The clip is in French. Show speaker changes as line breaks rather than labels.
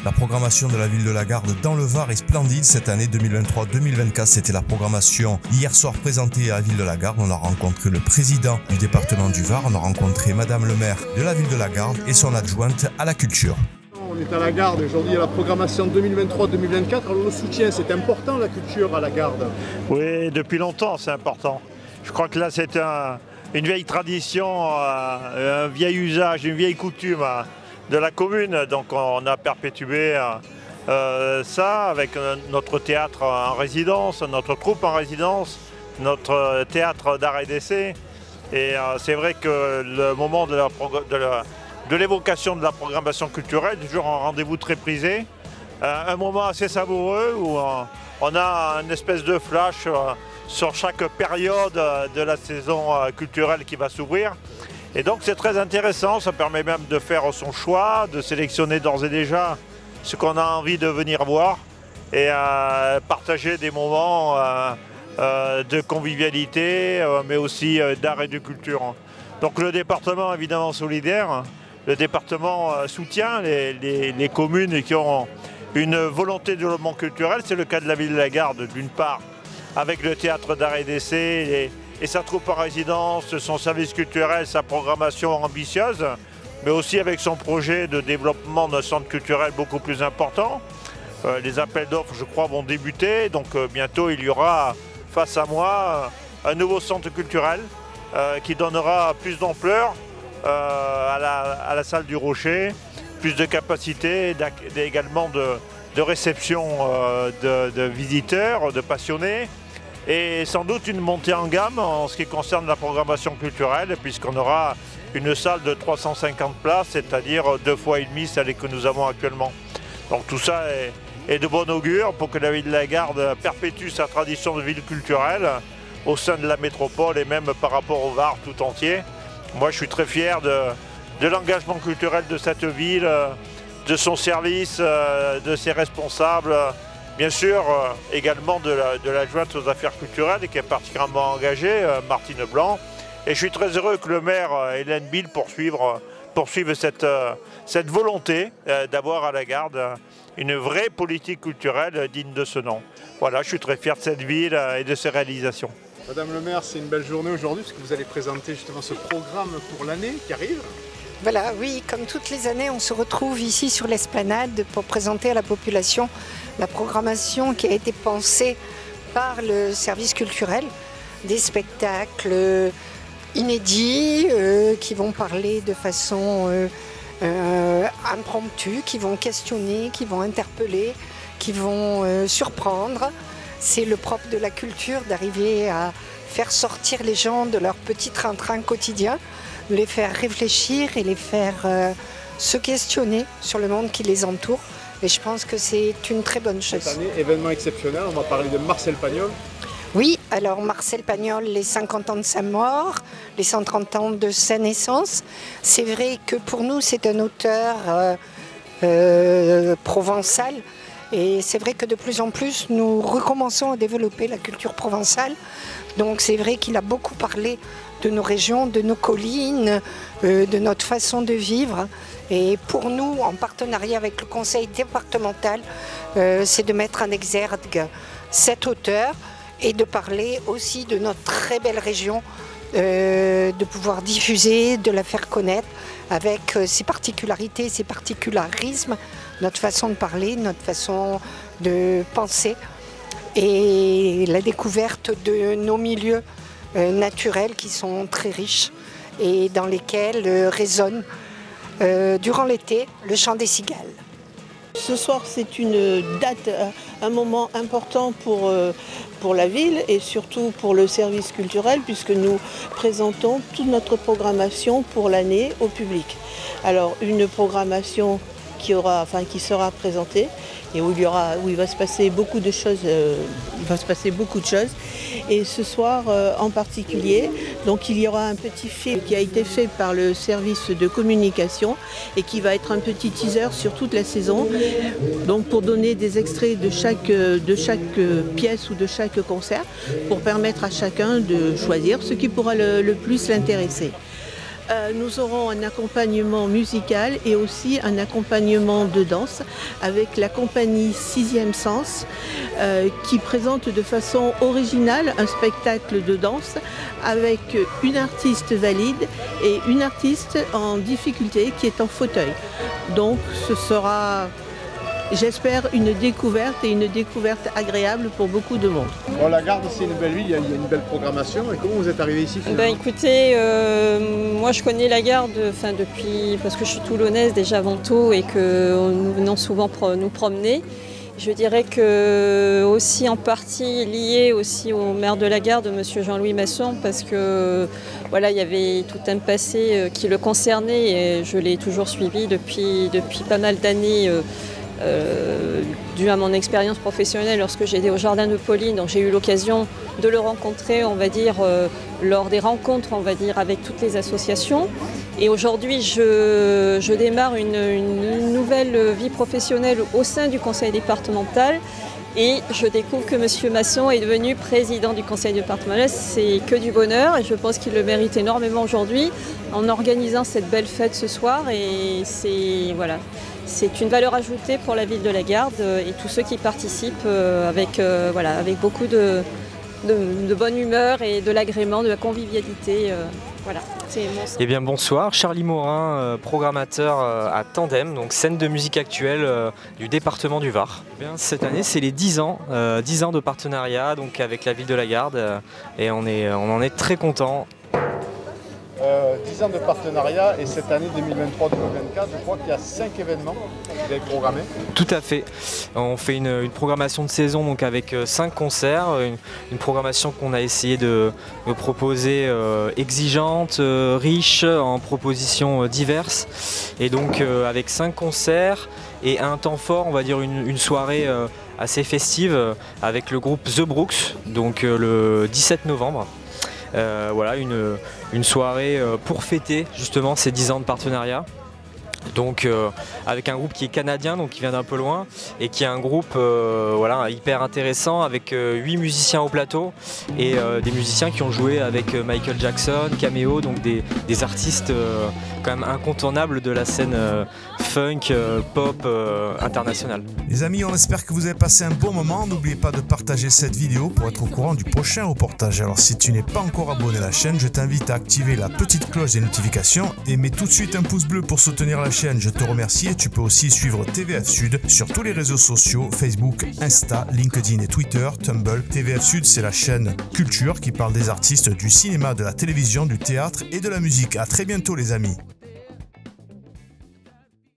La programmation de la ville de la Garde dans le Var est splendide cette année 2023-2024. C'était la programmation hier soir présentée à la ville de la Garde. On a rencontré le président du département du Var, on a rencontré madame le maire de la ville de la Garde et son adjointe à la culture.
On est à la Garde, aujourd'hui il y a la programmation 2023-2024. Alors le soutien, c'est important la culture à la Garde?
Oui, depuis longtemps c'est important. Je crois que là c'est une vieille tradition, un vieil usage, une vieille coutume de la commune. Donc on a perpétué ça avec notre théâtre en résidence, notre troupe en résidence, notre théâtre d'art et d'essai. Et c'est vrai que le moment de l'évocation de la programmation culturelle, toujours un rendez-vous très prisé, un moment assez savoureux où on a une espèce de flash sur chaque période de la saison culturelle qui va s'ouvrir. Et donc c'est très intéressant, ça permet même de faire son choix, de sélectionner d'ores et déjà ce qu'on a envie de venir voir et partager des moments de convivialité, mais aussi d'art et de culture. Donc le département évidemment solidaire, le département soutient les communes qui ont une volonté de développement culturel. C'est le cas de la ville de la Garde d'une part, avec le théâtre d'art et d'essai et sa troupe en résidence, son service culturel, sa programmation ambitieuse, mais aussi avec son projet de développement d'un centre culturel beaucoup plus important. Les appels d'offres, je crois, vont débuter, donc bientôt il y aura face à moi un nouveau centre culturel qui donnera plus d'ampleur à la salle du Rocher, plus de capacité, également de réception de visiteurs, de passionnés, et sans doute une montée en gamme en ce qui concerne la programmation culturelle, puisqu'on aura une salle de 350 places, c'est-à-dire 2,5 fois celle que nous avons actuellement. Donc tout ça est de bon augure pour que la ville de la Garde perpétue sa tradition de ville culturelle au sein de la métropole et même par rapport au Var tout entier. Moi je suis très fier de l'engagement culturel de cette ville, de son service, de ses responsables, bien sûr également de l'adjointe aux affaires culturelles qui est particulièrement engagée, Martine Blanc. Et je suis très heureux que le maire Hélène Bill poursuive cette volonté d'avoir à la Garde une vraie politique culturelle digne de ce nom. Voilà, je suis très fier de cette ville et de ses réalisations.
Madame le maire, c'est une belle journée aujourd'hui parce que vous allez présenter justement ce programme pour l'année qui arrive.
Voilà, oui, comme toutes les années, on se retrouve ici sur l'esplanade pour présenter à la population la programmation qui a été pensée par le service culturel, des spectacles inédits qui vont parler de façon impromptue, qui vont questionner, qui vont interpeller, qui vont surprendre. C'est le propre de la culture d'arriver à faire sortir les gens de leur petit train-train quotidien, de les faire réfléchir et les faire se questionner sur le monde qui les entoure. Et je pense que c'est une très bonne chose.
Cette année, événement exceptionnel, on va parler de Marcel Pagnol.
Oui, alors Marcel Pagnol, les 50 ans de sa mort, les 130 ans de sa naissance. C'est vrai que pour nous, c'est un auteur provençal. Et c'est vrai que de plus en plus, nous recommençons à développer la culture provençale. Donc c'est vrai qu'il a beaucoup parlé de nos régions, de nos collines, de notre façon de vivre. Et pour nous, en partenariat avec le conseil départemental, c'est de mettre en exergue cet auteur et de parler aussi de notre très belle région, de pouvoir diffuser, de la faire connaître avec ses particularités, ses particularismes, notre façon de parler, notre façon de penser et la découverte de nos milieux naturels qui sont très riches et dans lesquels résonne durant l'été le chant des cigales.
Ce soir, c'est une date, un moment important pour la ville et surtout pour le service culturel puisque nous présentons toute notre programmation pour l'année au public. Alors une programmation qui sera présentée et où il va se passer beaucoup de choses. Et ce soir en particulier, donc il y aura un petit film qui a été fait par le service de communication et qui va être un petit teaser sur toute la saison. Donc pour donner des extraits de chaque pièce ou de chaque concert pour permettre à chacun de choisir ce qui pourra le plus l'intéresser. Nous aurons un accompagnement musical et aussi un accompagnement de danse avec la compagnie Sixième Sens qui présente de façon originale un spectacle de danse avec une artiste valide et une artiste en difficulté qui est en fauteuil. Donc ce sera, j'espère, une découverte et une découverte agréable pour beaucoup de monde.
Bon, la Garde, c'est une belle ville, il y a une belle programmation. Et comment vous êtes arrivé ici finalement?
Écoutez, moi je connais la Garde depuis, parce que je suis toulonnaise déjà avant tout et que nous venons souvent nous promener. Je dirais que aussi en partie lié aussi au maire de la Garde, M. Jean-Louis Masson, parce que voilà, il y avait tout un passé qui le concernait et je l'ai toujours suivi depuis pas mal d'années. Dû à mon expérience professionnelle lorsque j'étais au Jardin de Pauline, donc j'ai eu l'occasion de le rencontrer, on va dire, lors des rencontres, on va dire, avec toutes les associations. Et aujourd'hui, je démarre une nouvelle vie professionnelle au sein du conseil départemental et je découvre que M. Masson est devenu président du conseil départemental. C'est que du bonheur et je pense qu'il le mérite énormément aujourd'hui en organisant cette belle fête ce soir et c'est voilà. C'est une valeur ajoutée pour la ville de la Garde et tous ceux qui participent avec beaucoup de bonne humeur et de l'agrément, de la convivialité. Voilà.
Eh bien bonsoir, Charlie Morin, programmateur à Tandem, donc scène de musique actuelle du département du Var. Eh bien, cette année c'est les 10 ans de partenariat donc, avec la ville de la Garde et on en est très contents.
10 ans de partenariat et cette année 2023-2024, je crois qu'il y a 5 événements que vous avez programmés.
Tout à fait. On fait une programmation de saison donc avec 5 concerts, une programmation qu'on a essayé de proposer exigeante, riche, en propositions diverses. Et donc avec 5 concerts et un temps fort, on va dire une soirée assez festive avec le groupe The Brooks, donc le 17 novembre. Voilà, une soirée pour fêter justement ces 10 ans de partenariat. Donc avec un groupe qui est canadien, donc qui vient d'un peu loin, et qui est un groupe voilà, hyper intéressant avec 8 musiciens au plateau et des musiciens qui ont joué avec Michael Jackson, Cameo, donc des artistes quand même incontournables de la scène funk, pop internationale.
Les amis, on espère que vous avez passé un bon moment. N'oubliez pas de partager cette vidéo pour être au courant du prochain reportage. Alors si tu n'es pas encore abonné à la chaîne, je t'invite à activer la petite cloche des notifications et mets tout de suite un pouce bleu pour soutenir la chaîne. Je te remercie et tu peux aussi suivre TVF Sud sur tous les réseaux sociaux, Facebook, Insta, LinkedIn et Twitter, Tumblr. TVF Sud, c'est la chaîne culture qui parle des artistes du cinéma, de la télévision, du théâtre et de la musique. À très bientôt les amis.